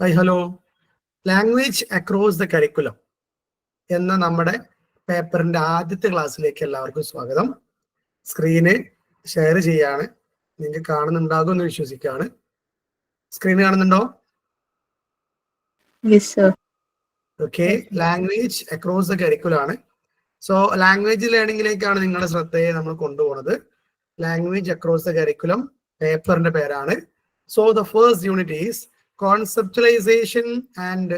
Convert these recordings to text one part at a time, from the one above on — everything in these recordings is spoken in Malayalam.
Hi hello. Language across the curriculum എന്ന നമ്മുടെ പേപ്പറിന്റെ ആദ്യത്തെ ക്ലാസ്സിലേക്ക് എല്ലാവർക്കും സ്വാഗതം. സ്ക്രീന് ഷെയർ ചെയ്യാണ്. നിങ്ങൾക്ക് കാണുന്നുണ്ടാകും എന്ന് വിശ്വസിക്കുകയാണ്. സ്ക്രീൻ കാണുന്നുണ്ടോ? Okay. Language across the curriculum ആണ്. സോ ലാംഗ്വേജ് ലേണിംഗിലേക്കാണ് നിങ്ങളുടെ ശ്രദ്ധയെ നമ്മൾ കൊണ്ടുപോകുന്നത്. ലാംഗ്വേജ് അക്രോസ് ദ കരിക്കുലം പേപ്പറിന്റെ പേരാണ്. So the first unit is conceptualisation and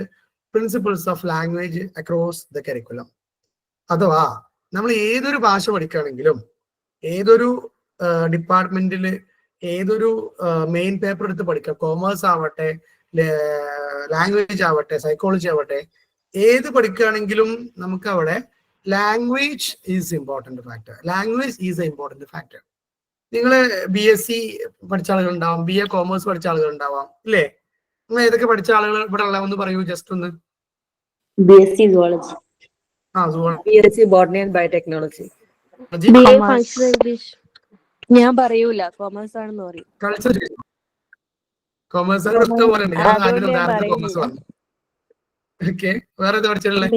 principles of language across the curriculum. അഥവാ നമ്മൾ ഏതൊരു ഭാഷ പഠിക്കുകയാണെങ്കിലും, ഏതൊരു ഡിപ്പാർട്ട്മെന്റിൽ ഏതൊരു മെയിൻ പേപ്പർ എടുത്ത് പഠിക്കുക, കോമേഴ്സ് ആവട്ടെ, ലാംഗ്വേജ് ആവട്ടെ, സൈക്കോളജി ആവട്ടെ, ഏത് പഠിക്കുകയാണെങ്കിലും നമുക്ക് അവിടെ language is important factor. Language is A important factor. നിങ്ങൾ BSc പഠിച്ച ആളുകൾ ഉണ്ടാവാം, BA കോമേഴ്സ് പഠിച്ച ആളുകൾ ഉണ്ടാവാം, ഇല്ലേ? നിങ്ങൾ ഏതൊക്കെ പഠിച്ച ആളുകൾ ഇവിടെ ഉള്ള ഒന്ന് പറയൂ, ജസ്റ്റ് ഒന്ന്. BSc Zoology. BSc Botany and Biotechnology. BA Functional English. ഞാൻ പറയൂല, കോമേഴ്സ് ആണെന്ന് പറയും. കൾച്ചർ കോമേഴ്സ് ആണ് ഇഷ്ടം പോലെ ഉണ്ട്. ഞാൻ അതിന് ഉദാഹരണത്തിന് കോമേഴ്സ് പറഞ്ഞു. ഓക്കെ. വേറെ ഏത് പഠിച്ചിട്ടുള്ളത്?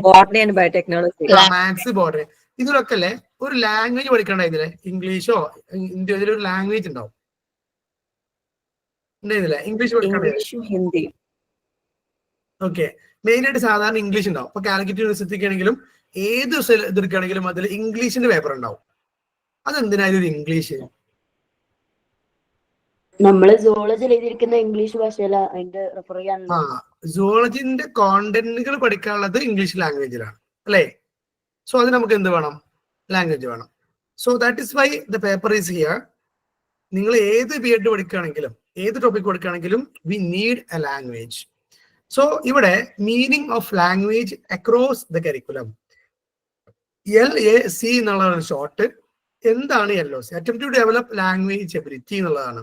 Botany and Biotechnology. Maths, botany. ഇതിലൊക്കെ അല്ലേ ഒരു ലാംഗ്വേജ് പഠിക്കണ്ട. ഇതിലെ ഇംഗ്ലീഷോ ഇതിലൊരു ലാംഗ്വേജ് ഉണ്ടാവും. English English, Hindi. Okay. Main ആയിട്ട് സാധാരണ ഇംഗ്ലീഷ് ഉണ്ടാവും. ഇപ്പൊ കാലിക്കറ്റ് യൂണിവേഴ്സിറ്റിക്ക് ആണെങ്കിലും ഏത് ഇതെടുക്കുകയാണെങ്കിലും അതിൽ ഇംഗ്ലീഷിന്റെ പേപ്പർ ഉണ്ടാവും. അതെന്തിനായാലും ഒരു ഇംഗ്ലീഷ്? നമ്മള് സുവോളജിയിൽ എഴുതിയിരിക്കുന്ന ഇംഗ്ലീഷ് ഭാഷയില അതിന്റെ റെഫർ ചെയ്യാൻ. സുവോളജിന്റെ കോണ്ടന്റുകൾ പഠിക്കാനുള്ളത് ഇംഗ്ലീഷ് ലാംഗ്വേജിലാണ്, അല്ലേ? സോ അത് നമുക്ക് എന്ത് വേണം? ലാംഗ്വേജ് വേണം. So that is why the paper is here. നിങ്ങൾ ഏത് B.Ed പഠിക്കുകയാണെങ്കിലും ഏത് ടോപ്പിക് പഠിക്കുകയാണെങ്കിലും we need a language. So ഇവിടെ meaning of language across the curriculum, LAC എന്നുള്ള ഒരു ഷോർട്ട്. എന്താണ് LOC? Attempt to develop language ability എന്നുള്ളതാണ്.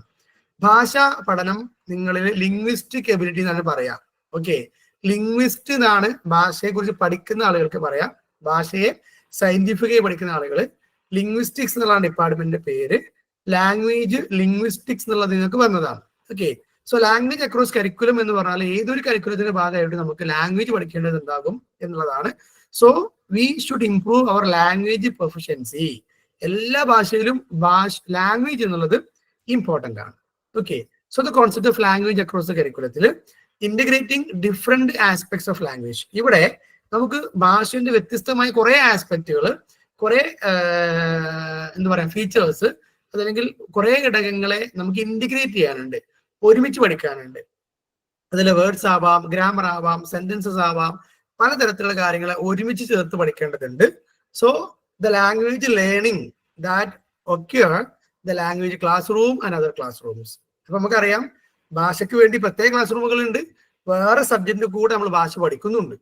ഭാഷാ പഠനം നിങ്ങളിൽ ലിംഗ്വിസ്റ്റിക് എബിലിറ്റി എന്നാണ് പറയാം. ഓക്കെ. ലിംഗ്വിസ്റ്റ് എന്നാണ് ഭാഷയെ കുറിച്ച് പഠിക്കുന്ന ആളുകൾക്ക് പറയാം. ഭാഷയെ സയന്റിഫിക്കായി പഠിക്കുന്ന ആളുകൾ. ലിംഗ്വിസ്റ്റിക്സ് എന്നുള്ള ഡിപ്പാർട്ട്മെന്റിന്റെ പേര്. ലാംഗ്വേജ് ലിംഗ്വിസ്റ്റിക്സ് എന്നുള്ളത് നിങ്ങൾക്ക് വന്നതാണ്. Okay. So language across curriculum എന്ന് പറഞ്ഞാൽ ഏതൊരു കരിക്കുലത്തിന്റെ ഭാഗമായിട്ട് നമുക്ക് ലാംഗ്വേജ് പഠിക്കേണ്ടത് ഉണ്ടാകും എന്നുള്ളതാണ്. So we should improve our language proficiency. എല്ലാ ഭാഷയിലും ലാംഗ്വേജ് എന്നുള്ളത് ഇമ്പോർട്ടന്റ് ആണ്. Okay. So the concept of language across the കരിക്കുലത്തിൽ integrating different aspects of language. ഇവിടെ നമുക്ക് ഭാഷയുടെ വ്യത്യസ്തമായ കുറെ ആസ്പെക്റ്റുകൾ, കുറെ എന്താ പറയാ ഫീച്ചേഴ്സ്, അതല്ലെങ്കിൽ കുറെ ഘടകങ്ങളെ നമുക്ക് ഇന്റഗ്രേറ്റ് ചെയ്യാനുണ്ട്, ഒരുമിച്ച് പഠിക്കാനുണ്ട്. അതിൽ വേർഡ്സ് ആവാം, ഗ്രാമർ ആവാം, സെന്റൻസസ് ആവാം, പലതരത്തിലുള്ള കാര്യങ്ങളെ ഒരുമിച്ച് ചേർത്ത് പഠിക്കേണ്ടതുണ്ട്. So the language learning that occur the language class room and other class rooms. അപ്പൊ നമുക്കറിയാം ഭാഷയ്ക്ക് വേണ്ടി പ്രത്യേക ക്ലാസ് റൂമുകളുണ്ട്, വേറെ സബ്ജക്റ്റിന്റെ കൂടെ നമ്മൾ ഭാഷ പഠിക്കുന്നുണ്ട്.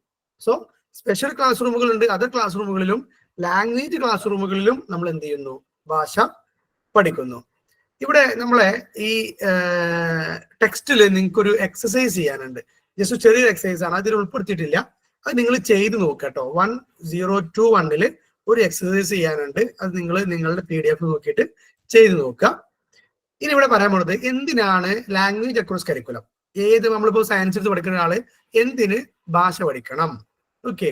സോ സ്പെഷ്യൽ ക്ലാസ് റൂമുകളുണ്ട്. അതർ ക്ലാസ് റൂമുകളിലും ലാംഗ്വേജ് ക്ലാസ് റൂമുകളിലും നമ്മൾ എന്ത് ചെയ്യുന്നു? ഭാഷ പഠിക്കുന്നു. ഇവിടെ നമ്മളെ ഈ ടെക്സ്റ്റിൽ നിങ്ങൾക്കൊരു എക്സസൈസ് ചെയ്യാനുണ്ട്. ജസ്റ്റ് ചെറിയൊരു എക്സസൈസ് ആണ്, അതിൽ ഉൾപ്പെടുത്തിയിട്ടില്ല. അത് നിങ്ങൾ ചെയ്ത് നോക്കുക കേട്ടോ. 1021 ഒരു എക്സസൈസ് ചെയ്യാനുണ്ട്. അത് നിങ്ങൾ നിങ്ങളുടെ PDF നോക്കിയിട്ട് ചെയ്ത് നോക്കുക. ഇനി ഇവിടെ പറയാൻ പോകുന്നത് എന്തിനാണ് ലാംഗ്വേജ് അക്രോസ് കരിക്കുലം. നമ്മളിപ്പോ സയൻസ് എടുത്ത് പഠിക്കുന്ന ആള് എന്തിന് ഭാഷ പഠിക്കണം? Okay.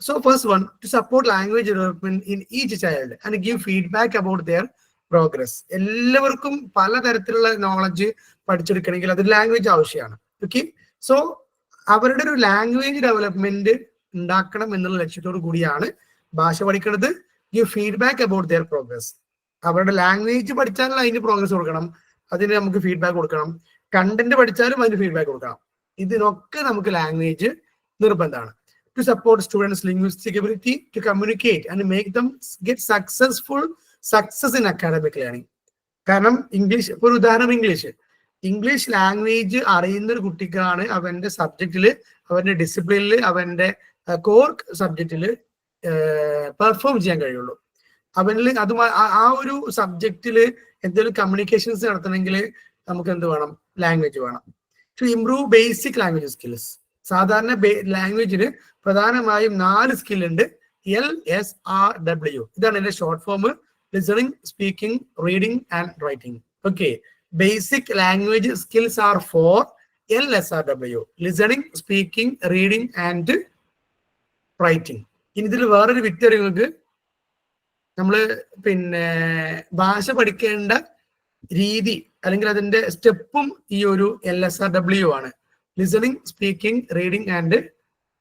So first one, to support language development in each child and give feedback about their progress. എല്ലാവർക്കും പലതരത്തിലുള്ള നോളജ് പഠിച്ചെടുക്കണമെങ്കിൽ അത് ലാംഗ്വേജ് ആവശ്യമാണ്. ഓക്കെ. സോ അവരുടെ ഒരു ലാംഗ്വേജ് ഡെവലപ്മെന്റ് ഉണ്ടാക്കണം എന്നുള്ള ലക്ഷ്യത്തോടു കൂടിയാണ് ഭാഷ പഠിക്കുന്നത്. Give feedback about their progress. അവരുടെ ലാംഗ്വേജ് പഠിച്ചാലും അതിന് പ്രോഗ്രസ് കൊടുക്കണം, അതിന് നമുക്ക് ഫീഡ്ബാക്ക് കൊടുക്കണം. കണ്ടന്റ് പഠിച്ചാലും അതിന് ഫീഡ്ബാക്ക് കൊടുക്കണം. ഇതിനൊക്കെ നമുക്ക് ലാംഗ്വേജ് നിർബന്ധമാണ്. To support students linguistic ability to communicate and make them get success in academic learning. കാരണം ഇംഗ്ലീഷ്, ഒരു ഉദാഹരണം ഇംഗ്ലീഷ് ലാംഗ്വേജ് അറിയുന്ന ഒരു കുട്ടിക്കാണ് അവന്റെ സബ്ജക്റ്റില്, അവന്റെ ഡിസിപ്ലിനിൽ, അവന്റെ കോർ സബ്ജക്റ്റില് പെർഫോം ചെയ്യാൻ കഴിയുള്ളൂ. അവനിൽ അത് ആ ഒരു സബ്ജക്റ്റില് എന്തെങ്കിലും കമ്മ്യൂണിക്കേഷൻസ് നടത്തണമെങ്കിൽ നമുക്ക് എന്ത് വേണം? ലാംഗ്വേജ് വേണം. To improve basic language skills. സാധാരണ ലാംഗ്വേജിന് പ്രധാനമായും 4 സ്കിൽ ഉണ്ട്. LSRW. ഇതാണ് എന്റെ short form. Listening, speaking, reading and writing. Okay. Basic language skills are 4 LSRW, listening, speaking, reading and writing. ഇനി ഇതിൽ വേറൊരു വിറ്റ് നിങ്ങൾക്ക്, നമ്മൾ പിന്നെ ഭാഷ പഠിക്കേണ്ട രീതി അല്ലെങ്കിൽ അതിന്റെ സ്റ്റെപ്പും ഈ ഒരു LSRW ആണ്. Listening, speaking, reading and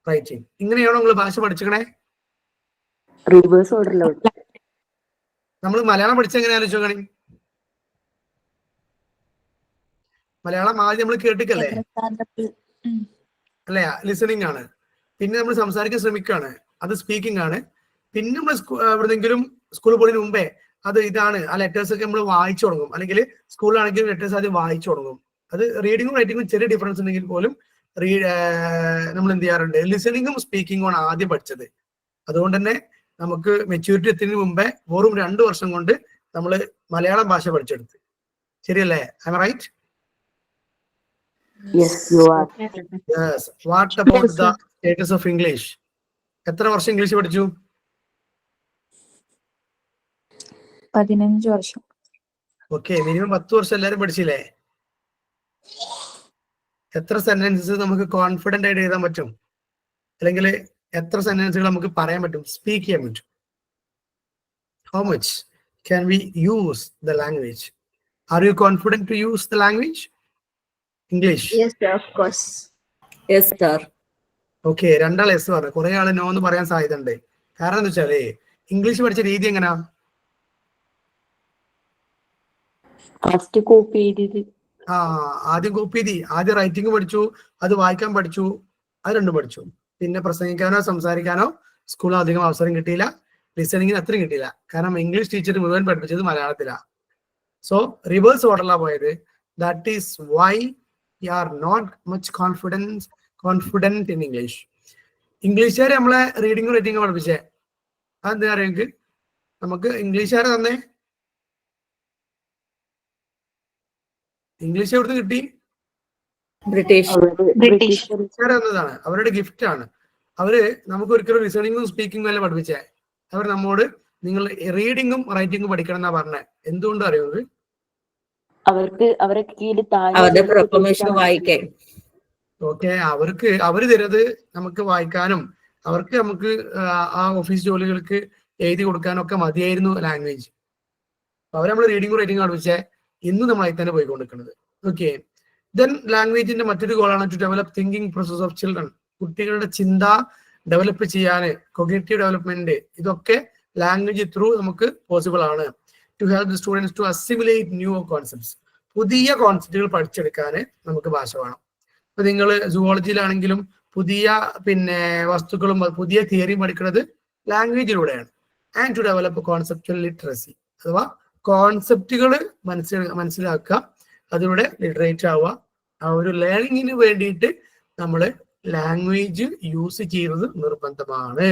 writing. ഇങ്ങനെയാണോ നിങ്ങൾ ഭാഷ പഠിച്ചേ? റിവേഴ്സ് ഓർഡറിലോട്ട്. നമ്മൾ മലയാളം പഠിച്ച എങ്ങനെയാ ആലോചിച്ചോക്കണേ? മലയാളം ആദ്യം നമ്മൾ കേട്ടിക്കല്ലേ അല്ലേ? ലിസണിങ് ആണ്. പിന്നെ നമ്മൾ സംസാരിക്കാൻ ശ്രമിക്കുകയാണ്, അത് സ്പീക്കിംഗ് ആണ്. പിന്നെ നമ്മൾ എവിടെന്നെങ്കിലും സ്കൂളിൽ പോകുന്നതിന് മുമ്പേ അത് ഇതാണ്, ആ ലെറ്റേഴ്സ് ഒക്കെ നമ്മൾ വായിച്ചു തുടങ്ങും. അല്ലെങ്കിൽ സ്കൂളിലാണെങ്കിൽ ലെറ്റേഴ്സ് ആദ്യം വായിച്ചു തുടങ്ങും. അത് റീഡിങ്ങും റൈറ്റിങ്ങും ചെറിയ ഡിഫറൻസ് ഉണ്ടെങ്കിൽ പോലും നമ്മൾ എന്ത് ചെയ്യാറുണ്ട്, ലിസണിങ്ങും സ്പീക്കിങ്ങും ആണ് ആദ്യം പഠിച്ചത്. അതുകൊണ്ട് തന്നെ നമുക്ക് മെച്യൂരിറ്റി എത്തുന്നതിന് മുമ്പേ വെറും 2 വർഷം കൊണ്ട് നമ്മൾ മലയാളം ഭാഷ പഠിച്ചെടുത്ത്. ശരിയല്ലേ? I am right? Yes, you are. Yes. What about the status of English? എത്ര വർഷം ഇംഗ്ലീഷ് പഠിച്ചു? 15 വർഷം. ഓക്കെ, മിനിമം 10 വർഷം എല്ലാവരും പഠിച്ചില്ലേ? എത്ര സെന്റൻസസ് നമുക്ക് കോൺഫിഡന്റ് ആയിട്ട് എഴുതാൻ പറ്റും? അല്ലെങ്കിൽ എത്ര സെന്റൻസുകൾ നമുക്ക് പറയാൻ പറ്റും, സ്പീക്ക് ചെയ്യാൻ പറ്റും? How much can we use the language? Are you confident to use the language? English? Yes, of course. Yes, sir. Okay, 2 all S പറഞ്ഞു, കുറെ ആള് നോ എന്ന് പറയാൻ സാധ്യത ഉണ്ട്. കാരണം എന്താ വെച്ചാല് ഇംഗ്ലീഷ് പഠിച്ച രീതി എങ്ങനെയാ? ഫസ്റ്റ് കോപ്പി ചെയ്തത്. ആദ്യം കോപ്പി ചെയ്തി, ആദ്യം റൈറ്റിംഗ് പഠിച്ചു, അത് വായിക്കാൻ പഠിച്ചു, അത് രണ്ടും പഠിച്ചു. പിന്നെ പ്രസംഗിക്കാനോ സംസാരിക്കാനോ സ്കൂളിൽ അധികം അവസരം കിട്ടിയില്ല. ലിസണിങ്ങിന് അത്രയും കിട്ടിയില്ല, കാരണം ഇംഗ്ലീഷ് ടീച്ചർ മുഴുവൻ പഠിപ്പിച്ചത് മലയാളത്തിലാണ്. സോ റിവേഴ്സ് ഓർഡറിലാണ് പോയത്. That is why you are not much confident in English. ഇംഗ്ലീഷുകാർ നമ്മളെ റീഡിങ്ങും റൈറ്റിങ്ങും പഠിപ്പിച്ചേ. അതെന്താ അറിയാമെങ്കിൽ നമുക്ക് ഇംഗ്ലീഷുകാരെ തന്നെ ഇംഗ്ലീഷ് എവിടുന്ന് കിട്ടി? British. എന്നതാണ് അവരുടെ ഗിഫ്റ്റ് ആണ്. അവര് നമുക്ക് ഒരിക്കലും ലിസണിങ്ങും സ്പീക്കിങ്ങും അല്ല പഠിപ്പിച്ചേ. അവർ നമ്മോട് നിങ്ങൾ റീഡിങ്ങും റൈറ്റിങ്ങും പഠിക്കണം എന്നാ പറഞ്ഞത്. എന്തുകൊണ്ട് അറിയുന്നത്? അവരുടെ കീഴിൽ അവരുടെ പ്രൊക്ലമേഷൻ വായിക്കാൻ. ഓക്കെ, അവര് തരുന്നത് നമുക്ക് വായിക്കാനും നമുക്ക് ആ ഓഫീസ് ജോലികൾക്ക് എഴുതി കൊടുക്കാനും ഒക്കെ മതിയായിരുന്നു ലാംഗ്വേജ്. അവർ നമ്മൾ റീഡിങ്ങും റൈറ്റിങ്ങും പഠിപ്പിച്ചേ. ഇന്ന് നമ്മൾ അതിൽ തന്നെ പോയിക്കൊണ്ടിരിക്കുന്നത്. ഓക്കെ, ദെൻ ലാംഗ്വേജിന്റെ മറ്റൊരു ഗോളാണ് to develop thinking process of children. കുട്ടികളുടെ ചിന്ത ഡെവലപ്പ് ചെയ്യാൻ, കൊഗ്നിറ്റീവ് ഡെവലപ്മെന്റ്, ഇതൊക്കെ ലാംഗ്വേജ് ത്രൂ നമുക്ക് പോസിബിൾ ആണ്. To help the students to assimilate new concepts. പുതിയ കോൺസെപ്റ്റുകൾ പഠിച്ചെടുക്കാൻ നമുക്ക് ഭാഷ വേണം. ഇപ്പൊ നിങ്ങൾ സുവോളജിയിലാണെങ്കിലും പുതിയ വസ്തുക്കളും പുതിയ തിയറിയും പഠിക്കുന്നത് ലാംഗ്വേജിലൂടെയാണ്. And to develop conceptual literacy, അഥവാ കോൺസെപ്റ്റുകൾ മനസ്സിലാക്കുക, അതിലൂടെ ലിറ്ററേറ്റ് ആവുക. ആ ഒരു ലേണിങ്ങിന് വേണ്ടിയിട്ട് നമ്മൾ ലാംഗ്വേജ് യൂസ് ചെയ്യുന്നത് നിർബന്ധമാണ്.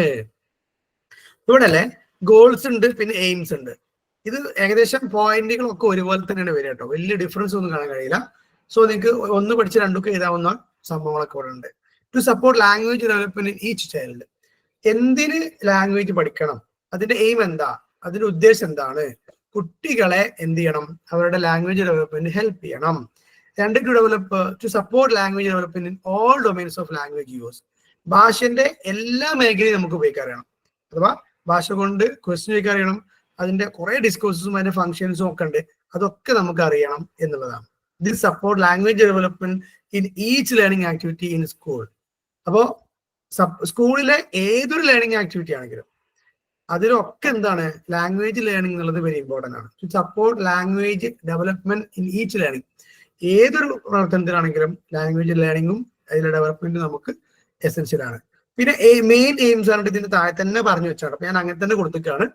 ഇവിടെ അല്ലേ ഗോൾസ് ഉണ്ട്, പിന്നെ എയിംസ് ഉണ്ട്. ഇത് ഏകദേശം പോയിന്റുകളൊക്കെ ഒരുപോലെ തന്നെയാണ് വരിക കേട്ടോ, വലിയ ഡിഫറൻസ് ഒന്നും കാണാൻ കഴിയില്ല. സോ നിങ്ങൾക്ക് ഒന്ന് പഠിച്ച് രണ്ടൊക്കെ എഴുതാവുന്ന സംഭവങ്ങളൊക്കെ ഇവിടെ ഉണ്ട്. To support language development in each child. എന്തിന് ലാംഗ്വേജ് പഠിക്കണം, അതിന്റെ എയിം എന്താ, അതിന്റെ ഉദ്ദേശം എന്താണ്? കുട്ടികളെ എന്ത് ചെയ്യണം, അവരുടെ ലാംഗ്വേജ് ഡെവലപ്മെന്റ് ഹെൽപ്പ് ചെയ്യണം. രണ്ട്, to support language development in all domains of language use. ഭാഷന്റെ എല്ലാ മേഖലയും നമുക്ക് ഉപയോഗിക്കാൻ അറിയണം. അഥവാ ഭാഷ കൊണ്ട് ക്വസ്റ്റ്യൻ ചോദിക്കാൻ അറിയണം. അതിന്റെ കുറെ ഡിസ്കോഴ്സും അതിന്റെ ഫംഗ്ഷൻസും ഒക്കെ ഉണ്ട്, അതൊക്കെ നമുക്ക് അറിയണം എന്നുള്ളതാണ്. This support language development in each learning activity in school. അപ്പോ സ്കൂളിലെ ഏതൊരു ലേണിംഗ് ആക്ടിവിറ്റി ആണെങ്കിലും അതിലൊക്കെ എന്താണ്, ലാംഗ്വേജ് ലേണിംഗ് എന്നുള്ളത് വെരി ഇമ്പോർട്ടന്റ് ആണ്. To support language development in each learning. ഏതൊരു പ്രവർത്തനത്തിലാണെങ്കിലും ലാംഗ്വേജ് ലേണിംഗും അതിന്റെ ഡെവലപ്മെന്റും നമുക്ക് എസെൻഷ്യൽ ആണ്. പിന്നെ മെയിൻ എയിംസ് ആണ് ഇതിന്റെ താഴെ തന്നെ പറഞ്ഞു വെച്ചാണ്, ഞാൻ അങ്ങനെ തന്നെ കൊടുത്തിട്ടാണ്.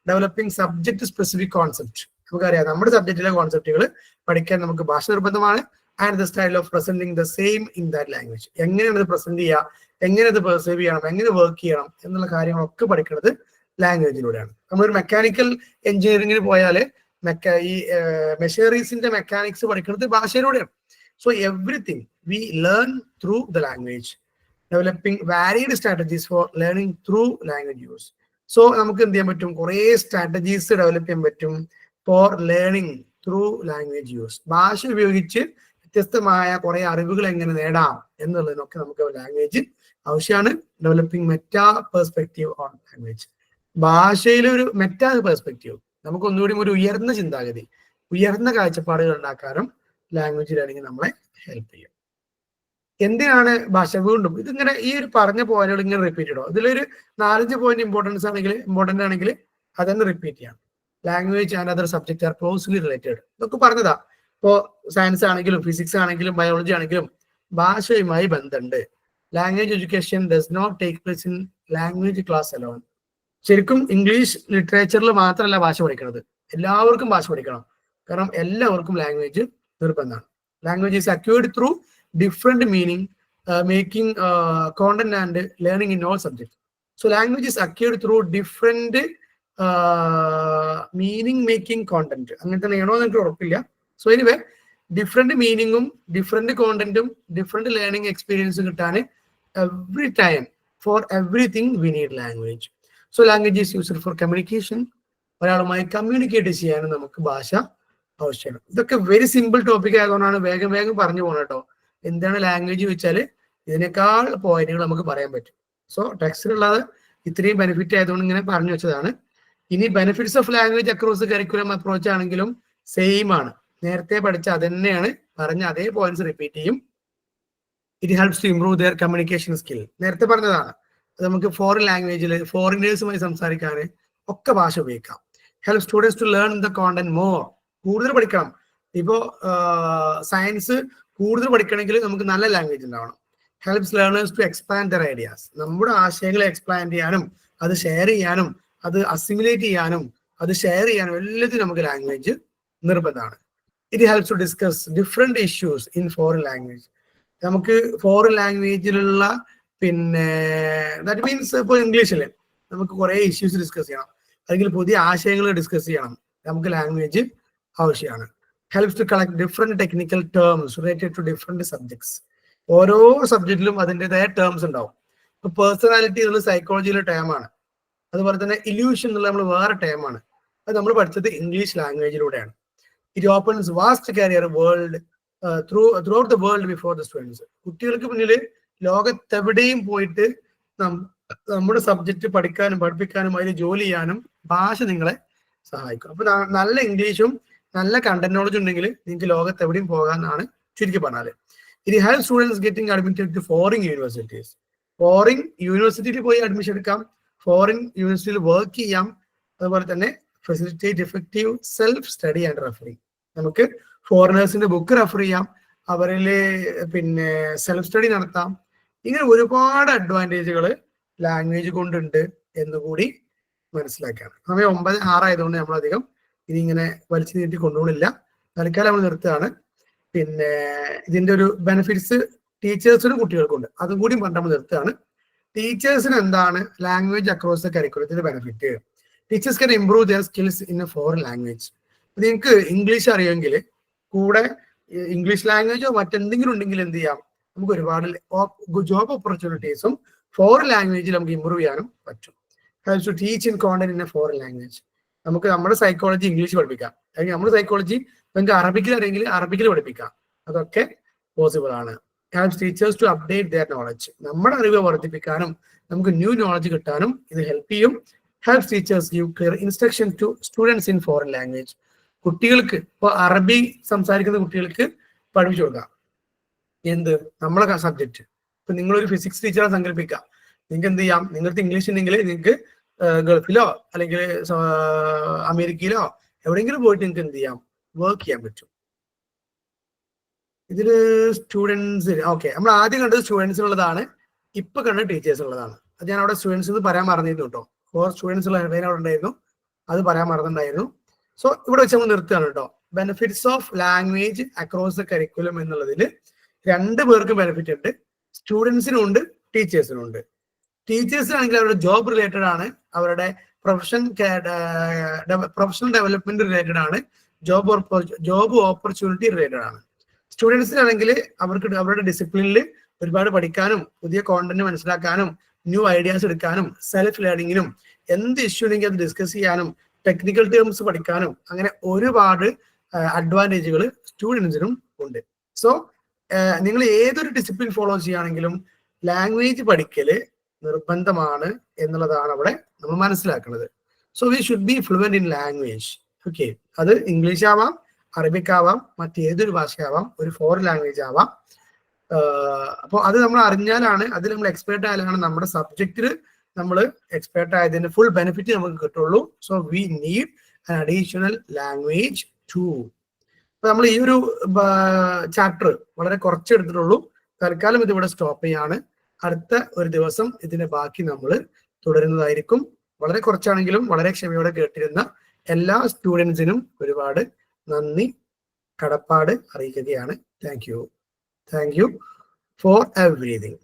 Developing subject specific concept. നമുക്കറിയാം നമ്മുടെ സബ്ജക്റ്റിലെ കോൺസെപ്റ്റുകൾ പഠിക്കാൻ നമുക്ക് ഭാഷ നിർബന്ധമാണ്. And the style of presenting the same in that language. എങ്ങനെയാണ് ഇത് പ്രസന്റ് ചെയ്യുക, എങ്ങനെ ഇത് പെർസീവ് ചെയ്യണം, എങ്ങനെ വർക്ക് ചെയ്യണം എന്നുള്ള കാര്യങ്ങളൊക്കെ പഠിക്കുന്നത് ലാംഗ്വേജിലൂടെയാണ്. നമ്മളൊരു മെക്കാനിക്കൽ എഞ്ചിനീയറിംഗിന് പോയാൽ ഈ മെഷീനറീസിന്റെ മെക്കാനിക്സ് പഠിക്കുന്നത് ഭാഷയിലൂടെയാണ്. So everything we learn through the language. Developing varied strategies for learning through language use. So നമുക്ക് എന്ത് ചെയ്യാൻ പറ്റും, കുറേ സ്ട്രാറ്റജീസ് ഡെവലപ്പ് ചെയ്യാൻ പറ്റും for learning through language use. ഭാഷ ഉപയോഗിച്ച് വ്യത്യസ്തമായ കുറെ അറിവുകൾ എങ്ങനെ നേടാം എന്നുള്ളതിനൊക്കെ നമുക്ക് ലാംഗ്വേജ് ആവശ്യമാണ്. Developing meta perspective on language. ഭാഷയിലെ ഒരു മെറ്റാ പെർസ്പെക്റ്റീവ്, നമുക്ക് ഒന്നുകൂടി ഒരു ഉയർന്ന ചിന്താഗതി, ഉയർന്ന കാഴ്ചപ്പാടുകൾ ഉണ്ടാക്കാനും ലാംഗ്വേജ് ലേണിംഗ് നമ്മളെ ഹെൽപ്പ് ചെയ്യും. എന്തിനാണ് ഭാഷ? വീണ്ടും ഇതിങ്ങനെ ഈ ഒരു പറഞ്ഞ പോയിന്റുകൾ ഇങ്ങനെ റിപ്പീറ്റ് ചെയ്യണം. ഇതിലൊരു 4-5 പോയിന്റ് ഇമ്പോർട്ടന്റ് ആണെങ്കിൽ അതന്നെ റിപ്പീറ്റ് ചെയ്യാം. Language and other subject R closely related. ഇതൊക്കെ പറഞ്ഞതാ. ഇപ്പോ സയൻസ് ആണെങ്കിലും ഫിസിക്സ് ആണെങ്കിലും ബയോളജി ആണെങ്കിലും ഭാഷയുമായി ബന്ധമുണ്ട്. Language education does not take place in language class alone. ശരിക്കും ഇംഗ്ലീഷ് ലിറ്ററേച്ചറിൽ മാത്രമല്ല ഭാഷ പഠിക്കുന്നത്, എല്ലാവർക്കും ഭാഷ പഠിക്കണം. കാരണം എല്ലാവർക്കും ലാംഗ്വേജ് നിർബന്ധമാണ്. Language is acquired through different meaning making content and learning in all subject. So language is acquired through different meaning making content. അങ്ങനെ തന്നെയാണോ എന്ന് എനിക്ക് ഉറപ്പില്ല. സോ എനിവേ ഡിഫറെന്റ് മീനിങ്ങും ഡിഫറെന്റ് കോണ്ടന്റും ഡിഫറെന്റ് ലേണിംഗ് എക്സ്പീരിയൻസും കിട്ടാൻ every time for everything we need language. So language is used for communication. ഒരാളുമായി കമ്മ്യൂണിക്കേറ്റ് ചെയ്യാനും നമുക്ക് ഭാഷ ആവശ്യമാണ്. ഇതൊക്കെ വെരി സിമ്പിൾ ടോപ്പിക് ആയതുകൊണ്ടാണ് വേഗം വേഗം പറഞ്ഞു പോകണം കേട്ടോ. എന്താണ് ലാംഗ്വേജ് വെച്ചാൽ ഇതിനേക്കാൾ പോയിന്റുകൾ നമുക്ക് പറയാൻ പറ്റും. സോ ടെക്സ്റ്റിലുള്ളത് ഇത്രയും ബെനിഫിറ്റ് ആയതുകൊണ്ട് ഇങ്ങനെ പറഞ്ഞു വെച്ചതാണ്. ഇനി benefits of language across curriculum approach ആണെങ്കിലും സെയിം ആണ്. നേരത്തെ പഠിച്ച അത് തന്നെയാണ്, പറഞ്ഞ അതേ പോയിന്റ്സ് റിപ്പീറ്റ് ചെയ്യും. It helps to improve their communication skill. നേരത്തെ പറഞ്ഞതാണ്. അത് നമുക്ക് ഫോറിൻ ലാംഗ്വേജിൽ ഫോറിനേഴ്സുമായി സംസാരിക്കാൻ ഒക്കെ ഭാഷ ഉപയോഗിക്കാം. Help students to learn the content more. കൂടുതൽ പഠിക്കണം. ഇപ്പോ സയൻസ് കൂടുതൽ പഠിക്കണമെങ്കിൽ നമുക്ക് നല്ല ലാംഗ്വേജ് ഉണ്ടാവണം. Helps learners to expand their ideas. നമ്മുടെ ആശയങ്ങളെ എക്സ്പാൻഡ് ചെയ്യാനും അത് ഷെയർ ചെയ്യാനും അത് അസിമുലേറ്റ് ചെയ്യാനും അത് ഷെയർ ചെയ്യാനും എല്ലാത്തിനും നമുക്ക് ലാംഗ്വേജ് നിർബന്ധമാണ്. It helps to discuss different issues in foreign language. നമുക്ക് ഫോറിൻ ലാംഗ്വേജിലുള്ള പിന്നെ ദാറ്റ് മീൻസ് ഇപ്പോൾ ഇംഗ്ലീഷിൽ നമുക്ക് കുറെ ഇഷ്യൂസ് ഡിസ്കസ് ചെയ്യണം, അല്ലെങ്കിൽ പുതിയ ആശയങ്ങൾ ഡിസ്കസ് ചെയ്യണം, നമുക്ക് ലാംഗ്വേജ് ആവശ്യമാണ്. Helps to collect different technical terms related to different subjects. ഓരോ സബ്ജക്റ്റിലും അതിൻ്റെതായ ടേംസ് ഉണ്ടാവും. ഇപ്പൊ പേഴ്സണാലിറ്റി എന്നുള്ള സൈക്കോളജിയിലെ ടേമാണ്. അതുപോലെ തന്നെ ഇല്യൂഷൻ എന്നുള്ള നമ്മൾ വേറെ ടേമാണ്. അത് നമ്മൾ പഠിച്ചത് ഇംഗ്ലീഷ് ലാംഗ്വേജിലൂടെയാണ്. It opens vast career world throughout the world before the students. കുട്ടികൾക്ക് മുന്നിൽ ലോകത്തെവിടെയും പോയിട്ട് നമ്മുടെ സബ്ജക്റ്റ് പഠിക്കാനും പഠിപ്പിക്കാനും അതിൽ ജോലി ചെയ്യാനും ഭാഷ നിങ്ങളെ സഹായിക്കും. അപ്പൊ നല്ല ഇംഗ്ലീഷും നല്ല കണ്ടന്റ് നോളജ് ഉണ്ടെങ്കിൽ നിങ്ങൾക്ക് ലോകത്ത് എവിടെയും പോകാന്നാണ് ചുരുക്കി പറഞ്ഞാല്. It help students getting admitted to foreign universities. Foreign യൂണിവേഴ്സിറ്റിയിൽ പോയി അഡ്മിഷൻ എടുക്കാം, ഫോറിൻ യൂണിവേഴ്സിറ്റിയിൽ വർക്ക് ചെയ്യാം. അതുപോലെ തന്നെ facilitate effective self study and referring. നമുക്ക് ഫോറിനേഴ്സിന്റെ ബുക്ക് റെഫർ ചെയ്യാം, അവരില് പിന്നെ സെൽഫ് സ്റ്റഡി നടത്താം. ഇങ്ങനെ ഒരുപാട് അഡ്വാൻറ്റേജുകൾ ലാംഗ്വേജ് കൊണ്ടുണ്ട് എന്നുകൂടി മനസ്സിലാക്കുകയാണ്. സമയം 9:06 ആയതുകൊണ്ട് നമ്മളധികം ഇനി ഇങ്ങനെ വലിച്ചു നീട്ടി കൊണ്ടുപോകണില്ല. തൽക്കാലം നമ്മൾ നിർത്തുകയാണ്. പിന്നെ ഇതിന്റെ ഒരു ബെനിഫിറ്റ്സ് ടീച്ചേഴ്സിനും കുട്ടികൾക്കുണ്ട്, അതും കൂടി പറഞ്ഞ് നമ്മൾ നിർത്തുകയാണ്. ടീച്ചേഴ്സിന് എന്താണ് ലാംഗ്വേജ് അക്രോസ് ദ കരിക്കുലത്തിന്റെ benefit? Teachers can improve their skills in a foreign language. നിങ്ങൾക്ക് ഇംഗ്ലീഷ് അറിയുമെങ്കിൽ കൂടെ ഇംഗ്ലീഷ് ലാംഗ്വേജോ മറ്റെന്തെങ്കിലും ഉണ്ടെങ്കിൽ എന്ത് ചെയ്യാം, നമുക്ക് ഒരുപാട് ജോബ് ഓപ്പർച്യൂണിറ്റീസും ഫോറിൻ ലാംഗ്വേജിൽ നമുക്ക് ഇംപ്രൂവ് ചെയ്യാനും പറ്റും. Helps to teach in content in a foreign language. നമുക്ക് നമ്മുടെ സൈക്കോളജി ഇംഗ്ലീഷ് പഠിപ്പിക്കാം, അല്ലെങ്കിൽ നമ്മുടെ സൈക്കോളജി നമുക്ക് അറബിക്കിൽ അറിയെങ്കിൽ അറബിക്കിൽ പഠിപ്പിക്കാം. അതൊക്കെ പോസിബിൾ ആണ്. Helps teachers to update their knowledge. നമ്മുടെ അറിവ് വർദ്ധിപ്പിക്കാനും നമുക്ക് ന്യൂ നോളജ് കിട്ടാനും ഇത് ഹെൽപ്പ് ചെയ്യും. Helps teachers give clear instruction to students in foreign language. കുട്ടികൾക്ക് ഇപ്പോൾ അറബി സംസാരിക്കുന്ന കുട്ടികൾക്ക് പഠിപ്പിച്ചു കൊടുക്കാം എന്ത് നമ്മളെ സബ്ജക്റ്റ്. ഇപ്പൊ നിങ്ങളൊരു ഫിസിക്സ് ടീച്ചറെ സങ്കല്പിക്കാം, നിങ്ങൾക്ക് എന്ത് ചെയ്യാം, നിങ്ങൾക്ക് ഇംഗ്ലീഷ് ഉണ്ടെങ്കിൽ നിങ്ങൾക്ക് ഗൾഫിലോ അല്ലെങ്കിൽ അമേരിക്കയിലോ എവിടെയെങ്കിലും പോയിട്ട് നിങ്ങൾക്ക് എന്ത് ചെയ്യാം, വർക്ക് ചെയ്യാൻ പറ്റും. ഇതില് സ്റ്റുഡൻസ് ഓക്കെ, നമ്മൾ ആദ്യം കണ്ടത് സ്റ്റുഡൻസിനുള്ളതാണ്, ഇപ്പൊ കണ്ടത് ടീച്ചേഴ്സിനുള്ളതാണ്. അത് ഞാൻ അവിടെ സ്റ്റുഡൻസ് എന്ന് പറയാൻ മറന്നിരുന്നു കേട്ടോ. 4 സ്റ്റുഡൻസ് ഉള്ള ഹെഡ്ലൈൻ അവിടെ ഉണ്ടായിരുന്നു, അത് പറയാൻ മറന്നിട്ടുണ്ടായിരുന്നു. സോ ഇവിടെ വെച്ച് നമ്മൾ നിർത്തുകയാണ് കേട്ടോ. Benefits of language across the curriculum എന്നുള്ളതിൽ 2 പേർക്കും ബെനിഫിറ്റ് ഉണ്ട്, സ്റ്റുഡൻസിനും ഉണ്ട് ടീച്ചേഴ്സിനും ഉണ്ട്. ടീച്ചേഴ്സിനാണെങ്കിൽ അവരുടെ ജോബ് റിലേറ്റഡ് ആണ്, അവരുടെ പ്രൊഫഷണൽ ഡെവലപ്മെന്റ് റിലേറ്റഡ് ആണ്, ജോബ് ഓപ്പർച്യൂണിറ്റി റിലേറ്റഡ് ആണ്. സ്റ്റുഡൻസിനാണെങ്കിൽ അവർക്ക് അവരുടെ ഡിസിപ്ലിനിൽ ഒരുപാട് പഠിക്കാനും പുതിയ കോണ്ടന്റ് മനസ്സിലാക്കാനും ന്യൂ ഐഡിയാസ് എടുക്കാനും സെൽഫ് ലേണിങ്ങിനും എന്ത് ഇഷ്യൂ ഉണ്ടെങ്കിൽ അത് ഡിസ്കസ് ചെയ്യാനും ടെക്നിക്കൽ ടേംസ് പഠിക്കാനും അങ്ങനെ ഒരുപാട് അഡ്വാൻറ്റേജുകൾ സ്റ്റുഡൻസിനും ഉണ്ട്. സോ നിങ്ങൾ ഏതൊരു ഡിസിപ്ലിൻ ഫോളോ ചെയ്യുകയാണെങ്കിലും ലാംഗ്വേജ് പഠിക്കല് നിർബന്ധമാണ് എന്നുള്ളതാണ് അവിടെ നമ്മൾ മനസ്സിലാക്കുന്നത്. So we should be fluent in language. Okay, അത് ഇംഗ്ലീഷ് ആവാം, അറബിക് ആവാം, മറ്റേതൊരു ഭാഷയാവാം, ഒരു ഫോറിൻ ലാംഗ്വേജ് ആവാം. അപ്പോൾ അത് നമ്മൾ അറിഞ്ഞാലാണ്, അതിൽ നമ്മൾ എക്സ്പേർട്ട് ആയാലാണ് നമ്മുടെ സബ്ജക്റ്റിൽ നമ്മൾ എക്സ്പേർട്ട് ആയതിന്റെ ഫുൾ ബെനിഫിറ്റ് നമുക്ക് കിട്ടുള്ളൂ. So we need an additional language too. അപ്പൊ നമ്മൾ ഈ ഒരു ചാപ്റ്റർ വളരെ കുറച്ചെടുത്തിട്ടുള്ളൂ. തൽക്കാലം ഇത് ഇവിടെ സ്റ്റോപ്പ് ചെയ്യാണ്. അടുത്ത ഒരു ദിവസം ഇതിന്റെ ബാക്കി നമ്മൾ തുടരുന്നതായിരിക്കും. വളരെ കുറച്ചാണെങ്കിലും വളരെ ക്ഷമയോടെ കേട്ടിരുന്ന എല്ലാ സ്റ്റുഡൻസിനും ഒരുപാട് നന്ദി, കടപ്പാട് അറിയിക്കുകയാണ്. Thank you for everything.